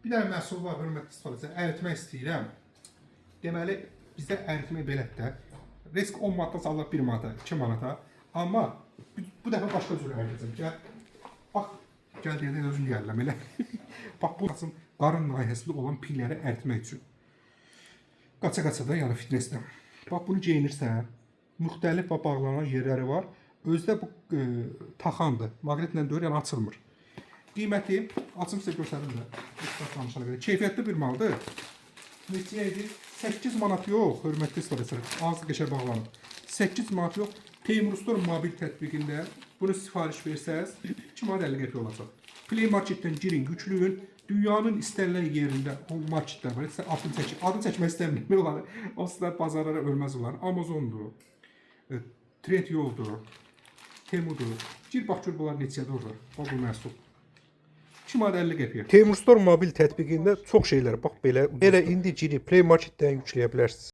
Bir dənə məhsul var, hörmətli istifadəçilər, əritmək istəyirəm. Deməli, bizdə əritmək belədir də. Risk 10 manatdan salır 1 manata, 2 manata. Amma bu dəfə başqa cür əritəcəm. Gəl, bax, gəl deyəndə özüm gəlirəm elə. Bax, bu qarın nahiyəsində olan pilləri əritmək üçün. Qaça-qaça da, yəni fitnessdə. Bax, bunu geyinirsən, müxtəlif bağlanan yerləri var. Özdə bu taxandır, maqnitlə döyür, yəni açılmır. Qiyməti, açım sizə göstərim də. Keyfiyyətli bir maldır. Neçəyə edir? 8 manat yox, hörmətli istifadəçilər. Ağzı qəşəng bağlanır. 8 manat yox. Teymur Store mobil tətbiqində bunu sifariş versəz 2 manat 50 qəpik olacaq. Play Marketdən girin, yüklüyün. Dünyanın istənilən yerində o marketlər var. Sizə adını çəkmək istəmirəm. Olar. O sizlər bazarlara ölməz olar. Amazondur, Trendyoldur, Temudur. Gir bax gör bunlar neçədə orada. Bax bu məhsul. 2 manat 50 qəpiyə. Teymur Store mobil tətbiqində çox şeylər bax belə indi girib Play Marketdən yükləyə bilərsiniz.